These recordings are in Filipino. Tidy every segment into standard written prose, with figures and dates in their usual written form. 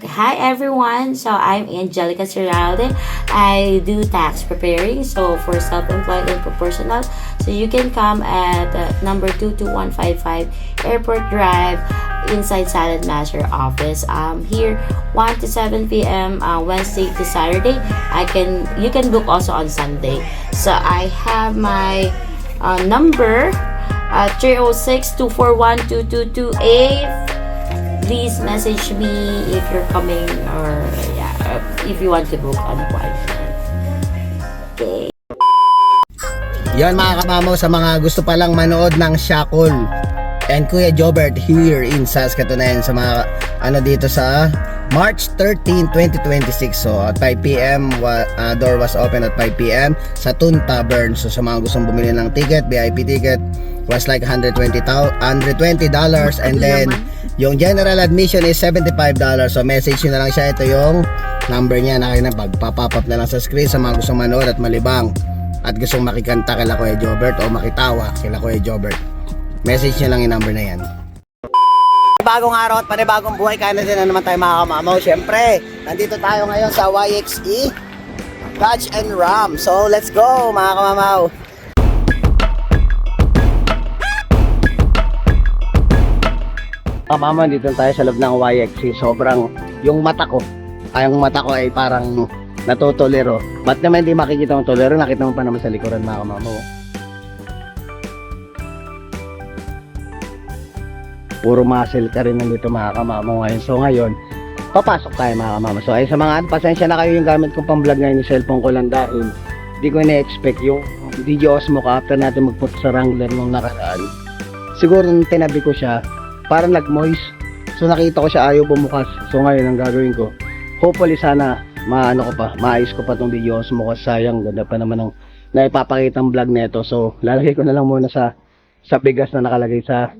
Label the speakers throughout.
Speaker 1: Hi everyone, so I'm Angelica Serralde. I do tax preparing, so for self-employed and proportional. So you can come at number 22155 Airport Drive inside Salad Master office. Here 1 to 7 p.m. Wednesday to Saturday. You can book also on Sunday. So I have my number 306-241-2228. Please message me if you're coming or if you want to book an appointment. Okay.
Speaker 2: Yan mga kamamaw, sa mga gusto palang manood ng Shackle and Kuya Jobert here in Saskatoon sa mga dito sa March 13, 2026. So at 5 p.m. Door was open at 5 p.m. sa Toon Tavern. So sa mga gustong bumili ng ticket, VIP ticket was like $120 and then yung general admission is $75. So message nyo na lang siya. Ito yung number niya na kayo na pagpapop up na lang sa screen sa mga gustong manood at malibang at gustong makikanta kila Kuya Jobert o makitawa kila Kuya Jobert. Message nyo lang yung number na yan. Bagong araw at panibagong buhay, kaya na din na naman tayo mga kamamaw. Siyempre, nandito tayo ngayon sa YXE Dodge and Ram. So let's go mga kamamaw. Mama, dito tayo sa loob ng YXC. Sobrang, yung mata ko ay parang natutulero. Ba't naman hindi makikita ng tulero? Nakita mo pa naman sa likuran mga kamamo. Puro muscle ka rin nandito mga kamamo ngayon. So ngayon, papasok tayo mga kamamo. So ay sa mga pasensya na kayo, yung gamit kong pang vlog ngayon, yung cellphone ko lang dahil hindi ko na-expect yung video Osmo ka after natin magpunta sa Wrangler nung nakaraan. Siguro tinabi ko siya, parang nag-moist. So nakita ko siya ayaw bumukas. So ngayon ang gagawin ko, hopefully sana maayos ko pa tong video mo kasi sayang, ganda pa naman ng naipapakitang vlog nito. So lalagay ko na lang muna sa bigas na nakalagay sa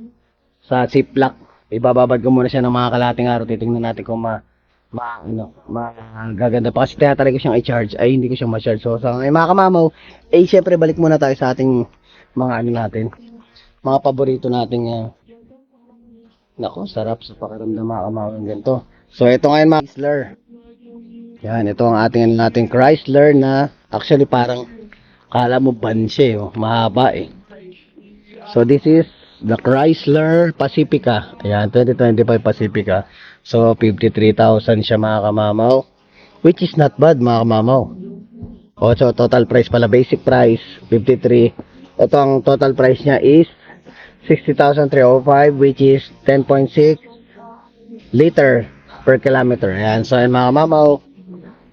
Speaker 2: ziplock. Ibababad ko muna siya ng mga kalating araw. Titingnan natin kung gaganda pa kasi tinatry ko siyang i-charge ay hindi ko siyang ma-charge. So sa mga kamamaw, syempre balik muna tayo sa ating mga natin, mga paborito nating nako, sarap sa pakiramdam mga kamawang ganito. So ito ngayon mga Chrysler. Yan, ito ang ating Chrysler na actually parang kala mo van siya, mahaba eh. So this is the Chrysler Pacifica. Ayan, 2025 Pacifica. So 53,000 siya mga kamamaw, which is not bad mga kamamaw. So total price pala, basic price 53. Ito ang total price niya is 60,305, which is 10.6 liter per kilometer. Ayan, so mga mamaw,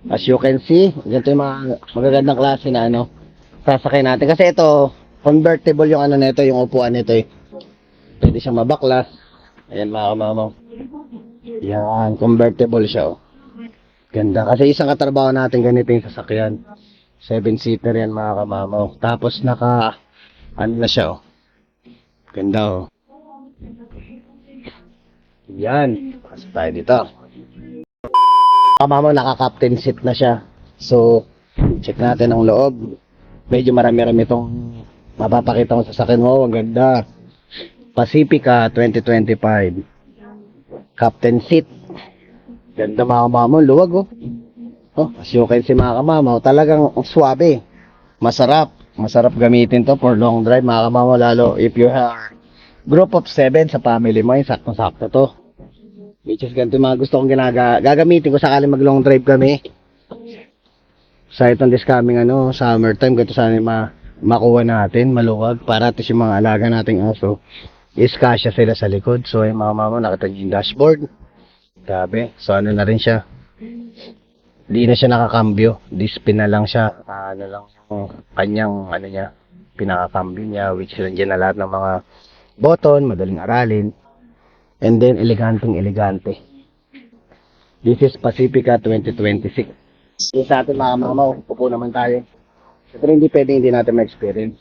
Speaker 2: as you can see, ganito yung mga magagandang klase na sasakay natin. Kasi ito, convertible yung nito, yung upuan nito eh. Pwede siyang mabaklas. Ayan mga mamaw. Yan, convertible siya oh. Ganda. Kasi isang katrabaho natin ganito yung sasakyan. 7-seater yan mga kamamaw. Tapos naka, na siya oh. Ganda oh. Yan. Pasok tayo dito. Kamamaw, naka-captain seat na siya. So, check natin ang loob. Medyo marami-rami itong mapapakita ko sa sasakyan mo. Ang ganda. Pacifica 2025. Captain seat. Ganda mga kamamaw. Luwag oh. As you can see mga kamamaw, talagang swabe. Masarap. Masarap gamitin to for long drive mga kamamaw, lalo if you have group of 7 sa family mo, saktong-sakto to. Which is ganito mga gusto kong gagamitin ko sakaling mag long drive kami. Sa itong this coming summertime, ganito sana makuha natin, maluwag, para at yung mga alaga nating aso is kasya sila sa likod. So yung mga kamamaw, nakita nyo yung dashboard. Grabe. So na rin siya. Hindi na siya nakakambyo. Dispin na lang siya. Lang yung kanyang niya, pinakakambyo niya, which nandiyan na lahat ng mga button, madaling aralin. And then elegante. This is Pacifica 2026. Yung sa atin mga mamaw, upo naman tayo. Siyempre hindi natin ma-experience.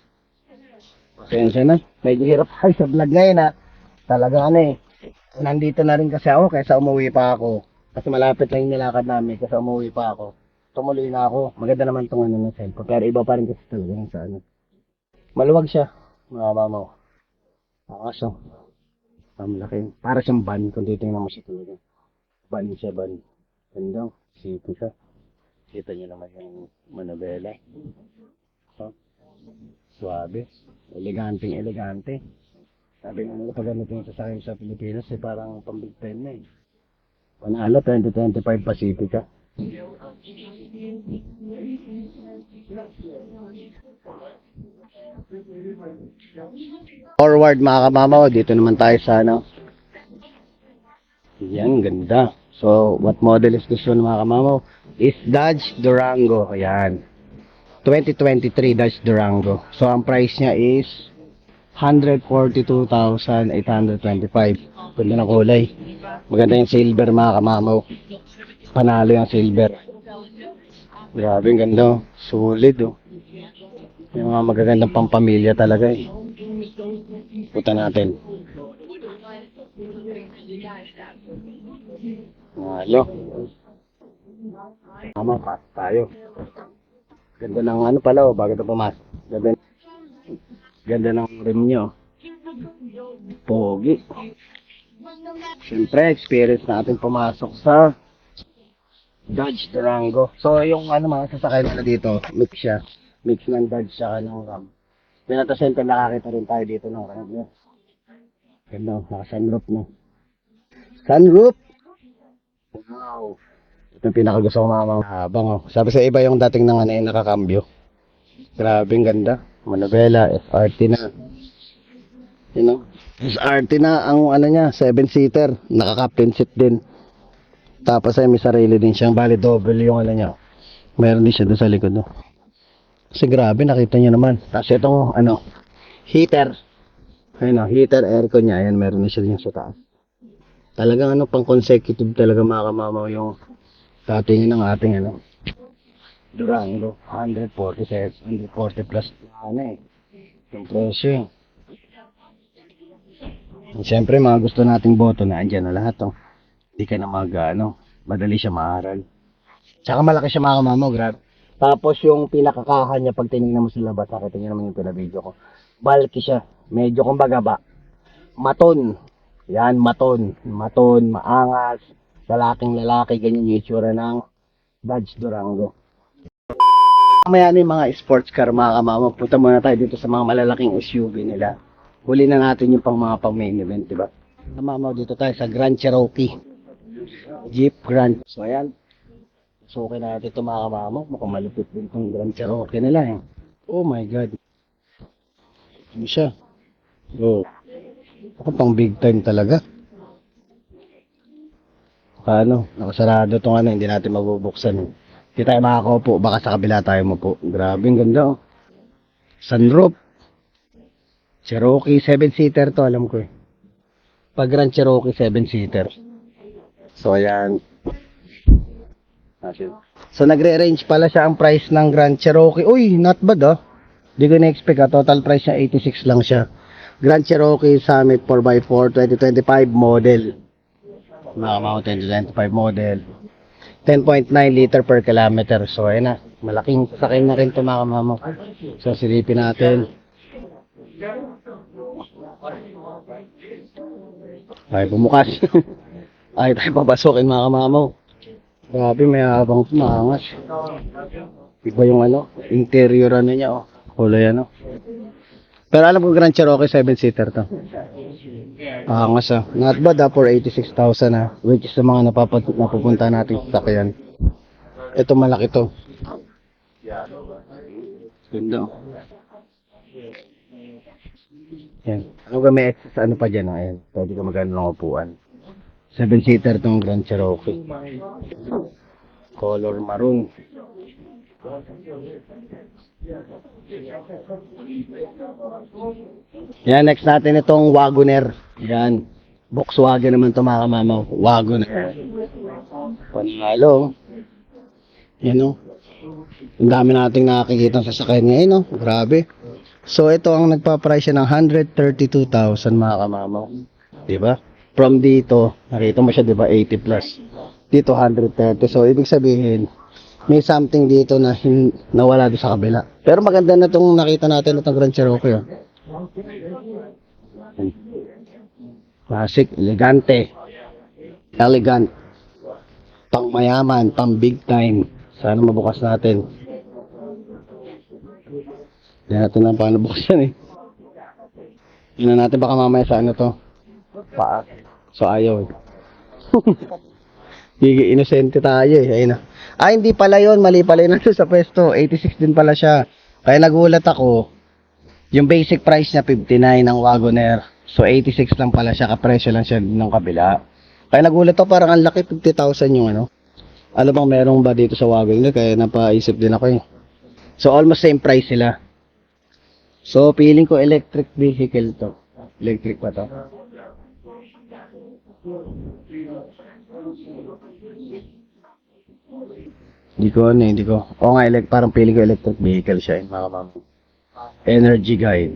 Speaker 2: Pasensya na. Medyo hirap tayo sa vlog ngayon Talaga nandito na rin kasi ako kaysa umuwi pa ako. Kasi malapit lang yung nilakad namin kasi umuwi pa ako. Tumuloy na ako. Maganda naman itong ng cellphone. Pero iba pa rin kasi talaga yung sa maluwag siya. Mga mamaw. Kaso, malaki. Para siyang van kung titingnan mo siya talaga. Van siya, van. Ganda. Sipi ka. Kita nyo naman yung manabela. Oh, suabe. Eleganteng elegante. Sabi nga nila pag ano yung sasakyan sa Pilipinas eh parang pang-big time na eh. Panalo 2025 Pacifica. Forward mga kamamaw, dito naman tayo sa ano. Yan, ganda. So, what model is this one mga kamamaw? Is Dodge Durango. Ayan. 2023 Dodge Durango. So, ang price niya is 142,825. Ganda ng kulay. Maganda yung silver mga kamamaw. Panalo yung silver. Grabe, ang ganda. Solid oh. Yung mga magagandang pampamilya talaga eh. Puta natin. Halo. Tama, pass tayo. Ganda ng ano pala oh, bago ito pumasok. Ganda ng rim nyo. Pogi. Siyempre, experience natin pumasok sa Dodge Durango. So, yung ano mga sasakay nila dito, mix siya. Mix ng Dodge siya ng Ram. Pinata center nakakita rin tayo dito ng Ram. Ganda, naka-sunroof na. Sunroof! Wow! Ito yung pinakagusto ko mga habang oh. Sabi sa iba yung dating ng ano yung nakakambyo. Grabe, ang ganda. Manabela, FRT na. You know? SRT na ang ano niya, 7-seater. Naka-captain seat din. Tapos ay may sarili din siyang bali double yung ano niya. Meron din siya doon sa likod. No? Kasi grabe, nakita niyo naman. Tapos itong ano, heater. Ayun o, heater, aircon niya. Ayan, meron na siya din sa taas. Talagang ano, pang consecutive talaga mga kamamaw yung dating ng ating ano, Durango. 147, 140 plus ano eh. Yung presyo eh. Siyempre, mga gusto nating boto na andyan na lahat oh. Hindi ka na madali siya maaral. Tsaka malaki siya mga kamamaw, grabe. Tapos yung pinakakahan niya, pag tinignan mo sa labas, nakita niyo naman yung pinabidyo ko. Bulky siya. Medyo kumbaga ba, maton. Yan, maton. Maton, maangas. Lalaking lalaki, ganyan yung itsura ng Dodge Durango. Mamaya na yung mga sports car mga kamamaw. Punta muna tayo dito sa mga malalaking SUV nila. Huli na natin yung pang mga pang main event, diba? Kamamaw, dito tayo sa Grand Cherokee. Jeep Grand. So, ayan. So, okay na natin ito mga kamamaw. Mukhang malupit din itong Grand Cherokee nila eh. Oh my God. Ano siya? Oh. Ako pang big time talaga. Paano? Nakasarado itong ano, hindi natin mabubuksan. Hindi tayo makakaupo, baka sa kabila tayo mapo. Grabe, ang ganda oh. Sunroof. Cherokee 7-seater to, alam ko eh. Pag Grand Cherokee 7-seater. So, ayan. So, nagre-range pala siya ang price ng Grand Cherokee. Uy, not bad ah. Hindi ko na-expect ah. Total price niya 86 lang siya. Grand Cherokee Summit 4x4 2025 model. Mga 2025 model. 10.9 liter per kilometer. So, ayun na. Malaking sasakyan na rin ito mga kamamaw. So, silipin natin. Ay, bumukas. Ay, tayo papasukin mga kamamaw. Grabe, may habang tumangas. Iba yung ano, interior ano niya oh. Kulay ano. Pero alam ko Grand Cherokee 7-seater to. Angas ah. Not bad ah, for 86,000 ah. Which is sa mga napupunta natin sa sakyan. Ito malaki to. Ganda oh. Yan. Ano ka may excess ano pa dyan? Ayan. Pwede ka magano ng upuan. 7-seater tong Grand Cherokee. Color maroon. Yan, next natin itong Wagoner. Yan. Volkswagen naman ito mga kamamaw. Wagoner. Panalo. Yan o. Ang dami nating nakikita sa sasakyan ngayon o. Grabe. So ito ang nagpa-price siya ng 132,000 mga kamamaw. Diba? From dito, nakita mo siya diba 80 plus. Dito 130. So ibig sabihin, may something dito na nawala doon sa kabila. Pero maganda na itong nakita natin itong Grand Cherokee. Oh. Classic, elegante. Elegant. Pang mayaman, pang big time. Sana mabukas natin. Hindi natin lang paano buksan eh. Yun na natin, baka mamaya sa ano to. Paa. So ayaw eh. Gigi, inosente tayo eh. Ayun na. Ah, hindi pala yun. Mali pala yun nandun sa pwesto. 86 din pala siya. Kaya nagulat ako. Yung basic price niya 59 ng Wagoner. So 86 lang pala siya. Kapresyo lang siya ng kabila. Kaya nagulat ako, parang ang laki, 50,000 yung ano. Alam bang merong ba dito sa Wagoner? Kaya napaisip din ako eh. So almost same price sila. So feeling ko electric vehicle to. Electric pa to. Hindi ko. Oo nga, parang feeling ko electric vehicle siya, mga ma'am. Energy guide.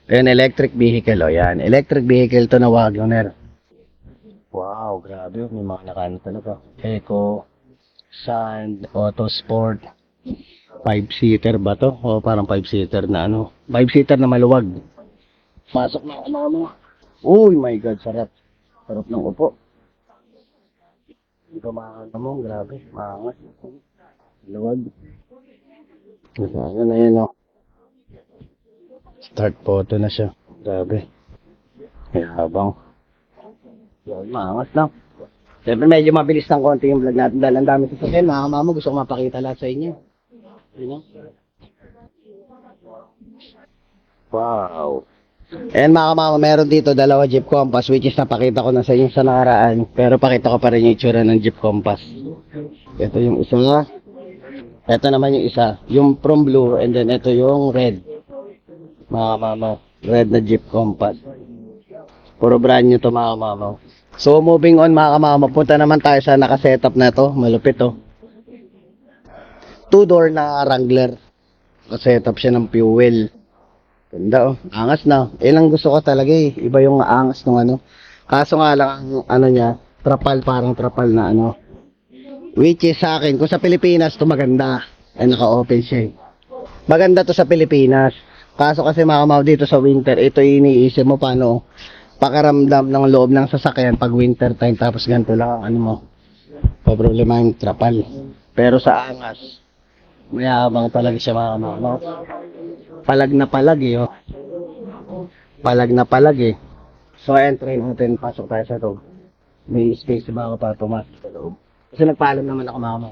Speaker 2: Ayan, electric vehicle, o yan. Electric vehicle to na Wagoner. Wow, grabe, may mga nakano talaga. Eco, Sand, Auto Sport. 5-seater ba to? O parang 5-seater na ano. 5-seater na maluwag. Pasok na ano. Uy, my God, sarap. Sarap ng upo. Ito mga mo, grabe, maangas. Luwag. Ano na yun, oh. Start photo na siya. Grabe. Kaya habang. Yan, maangas lang. Siyempre medyo mabilis ng konti yung vlog natin dahil ang dami sa akin. Mga kamama, gusto ko mapakita lahat sa inyo. Yun, oh. Wow. Ayan mga kamama, meron dito dalawa Jeep Compass which is napakita ko na sa inyo sa nakaraan. Pero pakita ko pa rin yung itsura ng Jeep Compass. Ito yung isa. Ito naman yung isa. Yung from blue and then ito yung red. Mga kamama, red na Jeep Compass. Puro brand new to mga kamama. So moving on mga kamama, punta naman tayo sa nakasetup na to. Malupit to. 2-door na Wrangler. Nakasetup siya ng fuel. Ganda oh, angas na. Ilang gusto ko talaga eh. Iba yung angas ng ano. Kaso nga lang ang ano niya, trapal, parang trapal na ano. Which is sa akin, kung sa Pilipinas to maganda. Ay naka-open siya eh. Maganda to sa Pilipinas. Kaso kasi makamaw dito sa winter, ito iniisip mo paano pakaramdam ng loob ng sasakyan pag winter time tapos ganito lang ang ano mo. Problema yung trapal. Pero sa angas, mayabang talaga siya makamaw. Palag na palag eh, oh. Palag na palag eh. So, entry natin, pasok tayo sa loob. May space ba para pumasok sa loob? Kasi nagpaalam naman ako mga mama.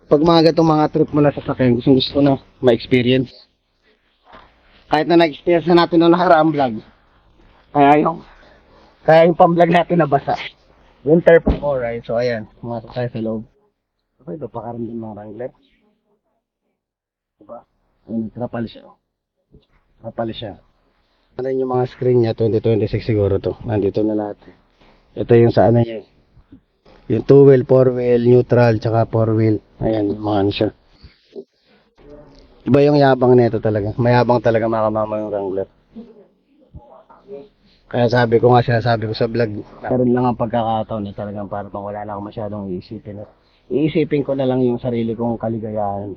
Speaker 2: Pag mga gatong mga trip mo na sasakyan, gusto na ma-experience. Kahit na na-experience na natin nung nakaraang vlog. Kaya yung pang-vlog natin nabasa. Winter pa po, right? So, ayan, pumasok tayo sa loob. Okay, ito pakaramdam mga Wrangler. Diba? Trapal siya. Trapal siya. Ano yung mga screen niya, 2026 siguro to. Nandito na lahat. Ito yung sa ano niya. Yung 2-wheel, 4-wheel, neutral, tsaka 4-wheel. Ayan, yung mga ano siya. Iba yung yabang nito talaga. Mayabang talaga mga kamama yung Wrangler. Kaya sabi ko nga, sinasabi ko sa vlog, meron lang ang pagkakataon na talagang parang wala na ako masyadong iisipin. Iisipin ko na lang yung sarili kong kaligayahan.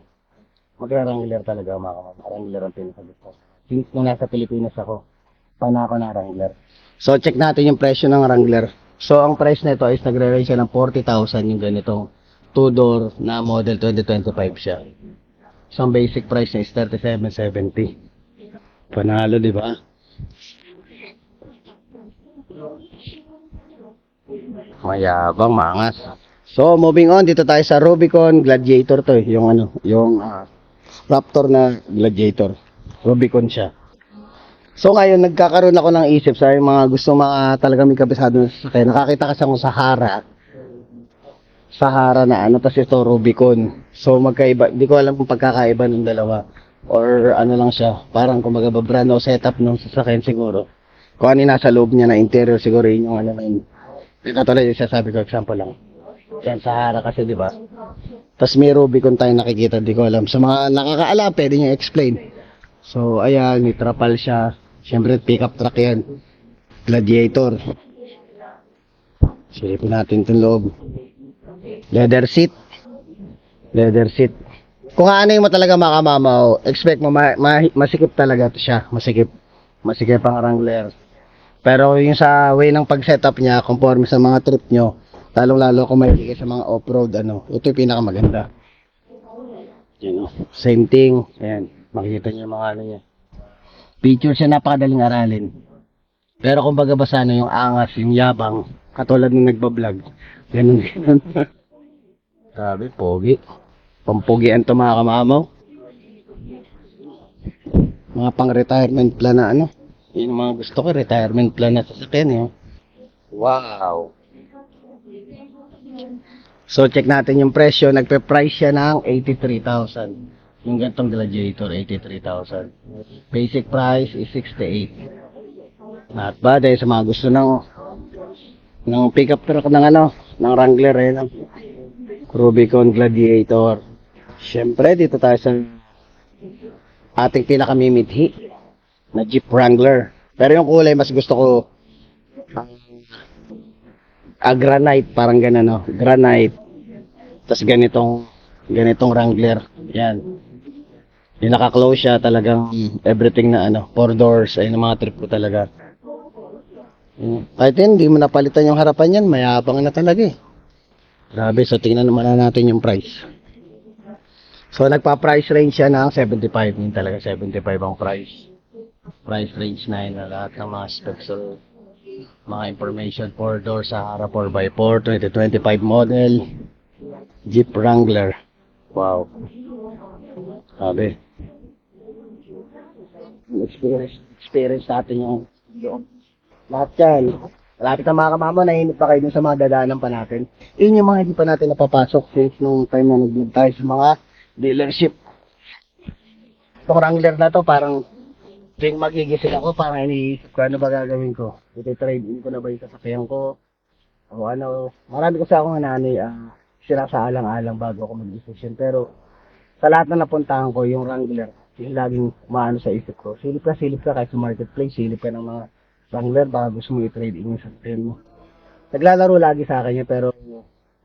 Speaker 2: Magra-Wrangler talaga mga kamama. Wrangler ang pinakagusto. Since nung nasa Pilipinas ako, panako na Wrangler. So check natin yung presyo ng Wrangler. So ang price nito is nagre-range siya ng 40,000 yung ganitong 2-door na model 2025 siya. So ang basic price niya is 3770. Panalo, di ba? Mayabang, maangas. So moving on, dito tayo sa Rubicon Gladiator to, yung ano, yung Raptor na Gladiator. Rubicon siya. So ngayon, nagkakaroon ako ng isip sa mga gusto mga talaga may kabisado na sasakyan. Nakakita kasi ako sa Sahara na ano, tas ito Rubicon. So magkaiba, hindi ko alam kung pagkakaiba ng dalawa. Or ano lang siya, parang kumbaga brand o setup ng sasakyan siguro. Kung ano nasa loob niya na interior siguro yun yung ano na yun. Katulad yung sasabi ko, example lang. Yan, Sahara kasi di ba? Tapos may Rubicon tayo nakikita, di ko alam. Sa mga nakakaalam, pwede nyo explain. So, ayan, may trapal siya. Siyempre, pick-up truck yan. Gladiator. Silipin natin itong loob. Leather seat. Leather seat. Kung ano yung mo talaga makamamaw, expect mo, masikip talaga ito siya. Masikip. Masikip ang Wrangler. Pero yung sa way ng pag-setup niya, conforme sa mga trip nyo, Lalong-lalo kung may sa mga off-road, ano, ito yung pinakamaganda. Yan, same thing. Ayan, makikita niyo yung mga ano niya. Feature siya, napakadaling aralin. Pero kung baga basa yung angas, yung yabang, katulad ng nagbablog, ganun. Sabi, pogi. Pampugian to mga kamamaw. Mga pang-retirement plan na ano. Yun yung mga gusto ko, retirement plan na sasakyan eh. Wow. So check natin yung presyo. Nagpe-price siya ng 83,000. Yung gantong Gladiator, 83,000. Basic price is 68. Not bad eh sa mga gusto ng pickup truck ng ano, ng Wrangler eh. Ng Rubicon Gladiator. Siyempre dito tayo sa ating pinakamimithi na Jeep Wrangler. Pero yung kulay mas gusto ko granite, parang gano'n, no? Granite. Tapos ganitong Wrangler. Yan. Yung naka-close siya, talagang everything na ano, 4 doors, ayun ang mga trip ko talaga. Kahit hindi mo napalitan yung harapan yan, mayabang na talaga eh. Grabe, so tingnan naman natin yung price. So nagpa-price range siya ng 75, yun talaga 75 ang price. Price range na yun na lahat ng mga specs. So, mga information, 4 doors sa harap, 4x4, 2025 model, Jeep Wrangler. Wow. Sabi. Experience natin yung lahat yan. Malapit na mga kamama, nahinip pa kayo dun sa mga dadaanan pa natin. Yun yung mga hindi pa natin napapasok since nung time na nag-vlog tayo sa mga dealership. Itong Wrangler na to, parang tuwing magigising ako, parang iniisip ko ano ba gagawin ko. Iti-trade in ko na ba yung sasakyan ko? O ano, marami kasi akong nanay, sila sa alang-alang bago ako mag-decision. Pero sa lahat na napuntahan ko, yung Wrangler, yung laging maano sa isip ko. Silip ka kahit sa marketplace, silip ka ng mga Wrangler, baka gusto mo i-trade in yung sasakyan mo. Naglalaro lagi sa akin yun, pero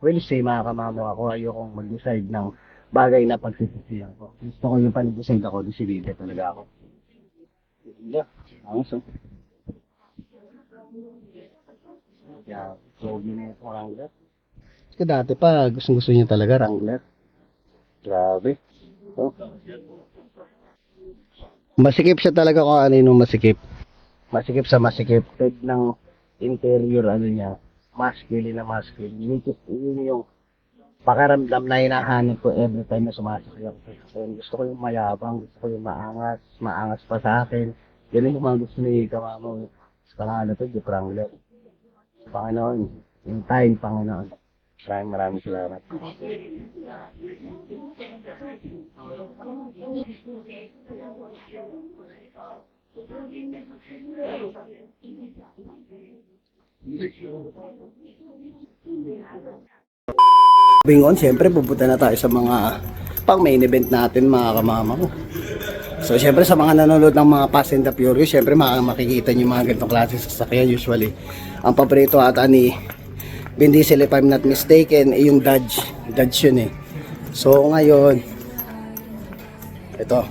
Speaker 2: will say mga kamamo ako, ayokong mag-decide ng bagay na pagsisisihan ko. Gusto ko yung pan-decide ako, decide talaga ako. Yeah, awesome. Yeah, so gina yung Wrangler. Kasi dati pa, gusto niya talaga Wrangler. Grabe. So, masikip siya talaga kung ano yung masikip. Masikip sa masikip. Pwede ng interior, ano niya, masculine na masculine. Yun yung pakaramdam na hinahanap ko every time na sumasakay ako. So, gusto ko yung mayabang, gusto ko yung maangas pa sa akin. Ganun yung mga gusto ni kamamo. Sa pangalan to, Jeep Wrangler. Panginoon, yung time, Panginoon. Maraming salamat. Moving on, syempre pupunta na tayo sa mga pang main event natin mga kamama ko. So syempre sa mga nanonood ng mga Fast and the Furious, syempre makikita nyo mga ganitong klase sa sasakyan usually. Ang paborito ata ni Vin Diesel, if I'm not mistaken, yung Dodge yun eh. So ngayon, ito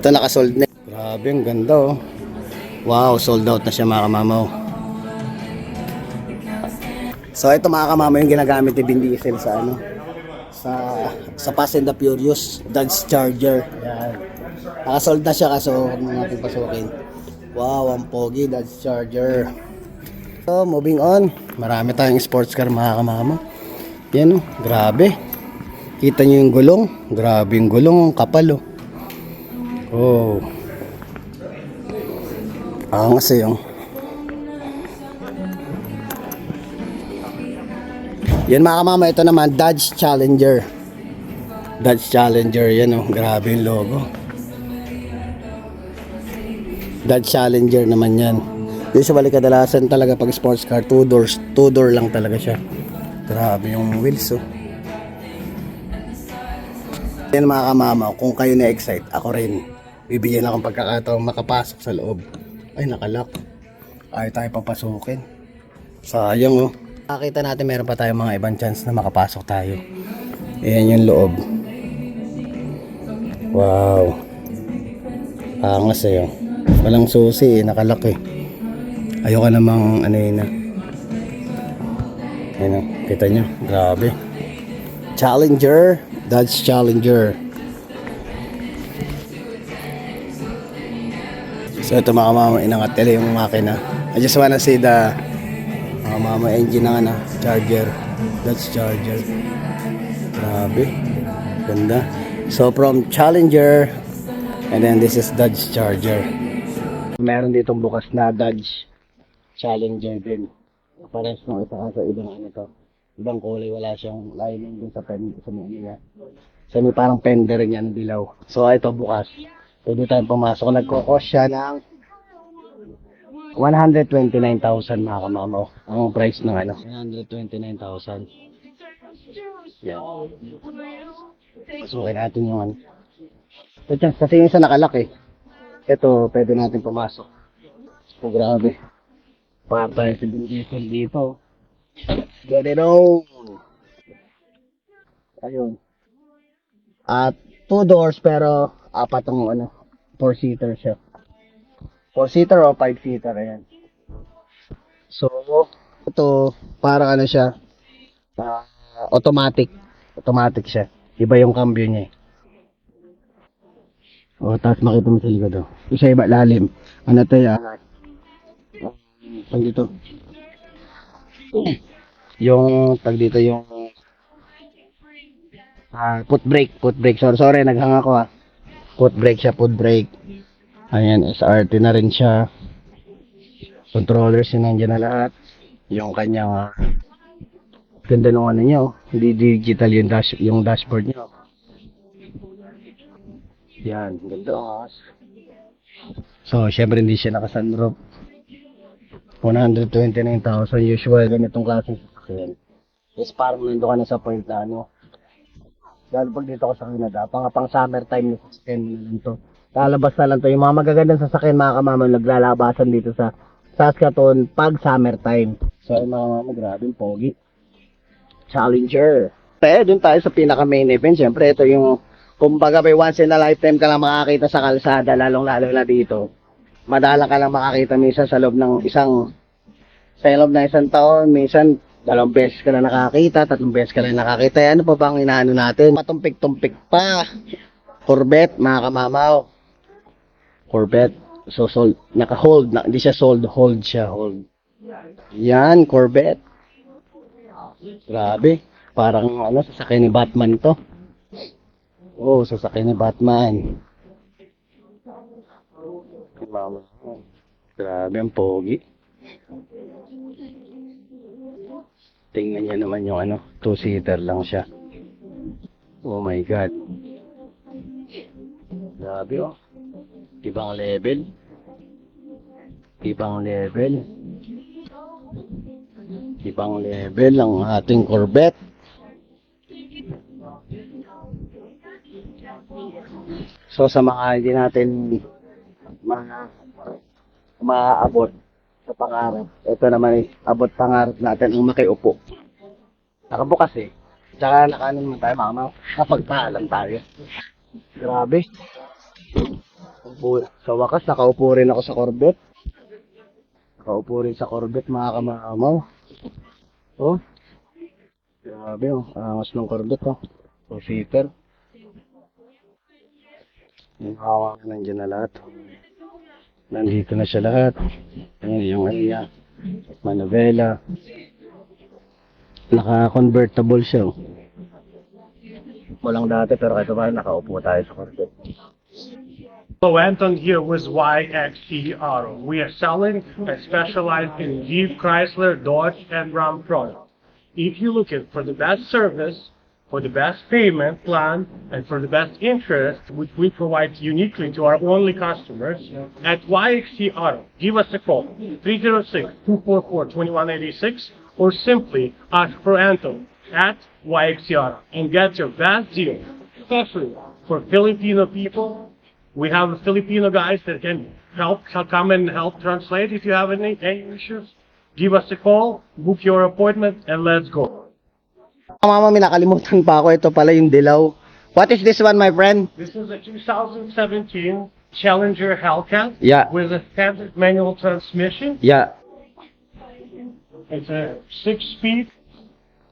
Speaker 2: nakasold na. Grabe, ang ganda oh. Wow, sold out na siya mga kamamaw. So ito mga kamamaw yung ginagamit ni Vin Diesel sa ano, sa Fast and the Furious, Dodge Charger. Yan. Nakasold na siya kaso huwag na natin pasukin. Wow, ang pogi, Dodge Charger. So moving on, marami tayong sports car mga kamama. Yan oh, grabe. Kita nyo yung gulong, grabe yung gulong, ang kapal oh. Oh. Angas eh yung. Yan mga kamama, ito naman Dodge Challenger. Dodge Challenger, yan oh, grabe yung logo. Dodge Challenger naman yan. Usually kadalasan talaga pag sports car, 2 door lang talaga siya. Grabe yung wheels oh. Yan mga kamama, kung kayo na-excite, ako rin. Bibigyan akong pagkakataong makapasok sa loob. Ay, nakalock. Ayaw tayo papasukin. Sayang oh. Nakita natin meron pa tayong mga ibang chance na makapasok tayo. Ayan yung loob. Wow. Angas eh oh. Walang susi eh, nakalock eh. Ayoko namang ano yun na. Ayun o, kita nyo, grabe. Challenger, Dodge Challenger. So ito mga mama, inangat nila yung makina. I just wanna see the mga mama engine ng ano, Charger, Dodge Charger. Grabe, ganda. So from Challenger, and then this is Dodge Charger. Meron ditong bukas na Dodge Challenger din. Pares ng isa sa ibang ano to. Ibang kulay, wala siyang lining dun sa pen, sa mga niya. So may parang fender niya ng dilaw. So ito bukas. Pwede tayong pumasok. Nagkokos siya ng 129,000 mga kamamaw. Ang price ng ano? 129,000. Yan. Pasukin natin yung ano. Ito, kasi yung isa nakalaki. Ito, pwede natin pumasok. Oh, grabe. Patay si Diesel dito. Get it on. Ayun. At 2 doors pero 4 ang ano, 4-seater siya. 4-seater o 5-seater, ayan. So, ito, parang ano siya, automatic. Automatic siya. Iba yung cambio niya eh. O, tapos makita mo sa likod o. Isa iba lalim. Ano to yan? Tag dito. Yung, tag dito yung foot brake. Sorry, naghang ako ah. Foot brake siya, foot brake. Ayan, SRT na rin siya. Controllers yun, nandiyan na lahat. Yung kanyang ganda nung ano niya oh. Hindi digital yung dashboard niya oh. Yan, ganda oh. So, syempre hindi siya naka-sunroof. 129,000 usual ganitong klaseng sasakyan. Yes, parang nandun ka na sa point na ano. Dahil pag dito ko sa Canada, pang summer time na sasakyan mo na lang to. Lalabas na lang to. Yung mga magagandang sasakyan mga kamama naglalabasan dito sa Saskatoon pag summer time. So, mga kamama, grabe yung pogi. Challenger. Pero dun tayo sa pinaka main event. Siyempre, ito yung kumbaga may once in a lifetime ka lang makakita sa kalsada, lalong-lalo na dito. Madala ka lang makakita minsan sa loob ng isang taon, minsan 2 beses ka na nakakita, 3 beses ka na nakakita. Ano pa bang inaano natin? Patumpik-tumpik pa. Corvette, mga kamamaw. Corvette. So, sold. Naka-hold. Hindi siya sold. Hold siya. Hold. Yan, Corvette. Grabe. Parang ano, sasakyan ni Batman to. Oh, sasakyan ni Batman. Mama. Grabe ang pogi. Tingnan niya naman yung ano, 2-seater lang siya. Oh my God. Grabe oh. Ibang level. Ibang level. Ibang level ang ating Corvette. So sa mga hindi natin maaabot sa pangarap, ito naman abot pangarap natin ang makiupo. Nakabukas eh. Tsaka nakaano naman tayo mama. Kapagpaalam tayo. Grabe. Sa wakas nakaupo rin ako sa Corvette. Nakaupo rin sa Corvette mga kamamaw. Oh. Grabe oh. Angas ng Corvette oh. 2-seater. Yung hawak nandiyan na lahat. Nandito na siya lahat. Ayan yung area. Manivela. Naka-convertible siya. Walang dati pero ito ba nakaupo tayo sa Corvette.
Speaker 3: Hello, Anton here with YXE Auto. We are selling and specialize in Jeep, Chrysler, Dodge, and Ram products. If you're looking for the best service, for the best payment plan, and for the best interest, which we provide uniquely to our only customers, at YXE Auto, give us a call, 306-244-2186, or simply ask for Anton at YXE Auto and get your best deal, especially for Filipino people. We have Filipino guys that can come and help translate if you have any issues. Give us a call, book your appointment, and let's go.
Speaker 2: Mama, may nakalimutan pa ako. Ito pala yung dilaw. What is this one, my friend?
Speaker 3: This is a 2017 Challenger Hellcat.
Speaker 2: Yeah.
Speaker 3: With a standard manual transmission.
Speaker 2: Yeah.
Speaker 3: It's a 6-speed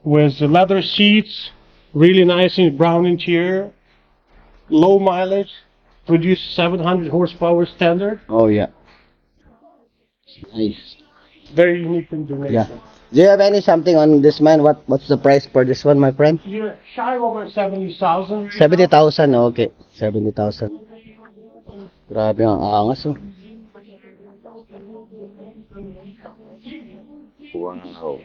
Speaker 3: with the leather seats, really nice and brown interior, low mileage, produce 700 horsepower standard,
Speaker 2: Oh, yeah. Nice.
Speaker 3: very unique combination.
Speaker 2: Yeah. Do you have any something on this man? What's the price for this one, my friend?
Speaker 3: You're shy over 70,000.
Speaker 2: 70,000. Okay. 70,000. Grabe ang angas, oh. Wow.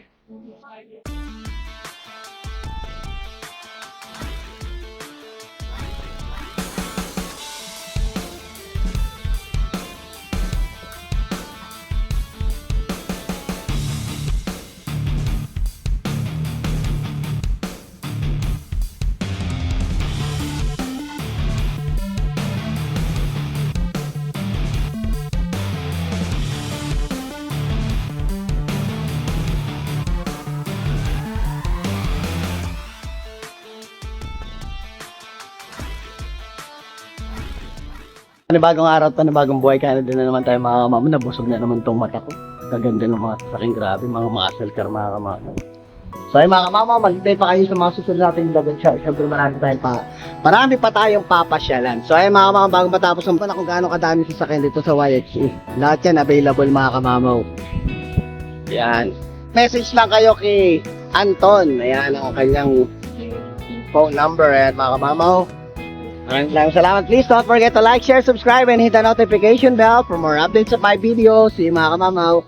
Speaker 2: Panibagong araw, panibagong buhay, kaya din na naman tayo mga kamama. Nabusog na naman tong mata ko. Kaganda ng mga saking grabe, mga muscle car, mga kamama. So ay mga kamama, maghintay pa kayo sa mga susunod natin vlog. Siyempre marami pa tayong papasyalan. So ay mga kamama, bago matapos ang kung gaano kadami sasakyan dito sa YXE. Lahat yan available mga kamama. Yan. Message lang kayo kay Anton. Ayan ang kanyang phone number. Ayan mga kamama. Maraming salamat. Please don't forget to like, share, subscribe, and hit the notification bell for more updates of my videos. See you mga kamamaw.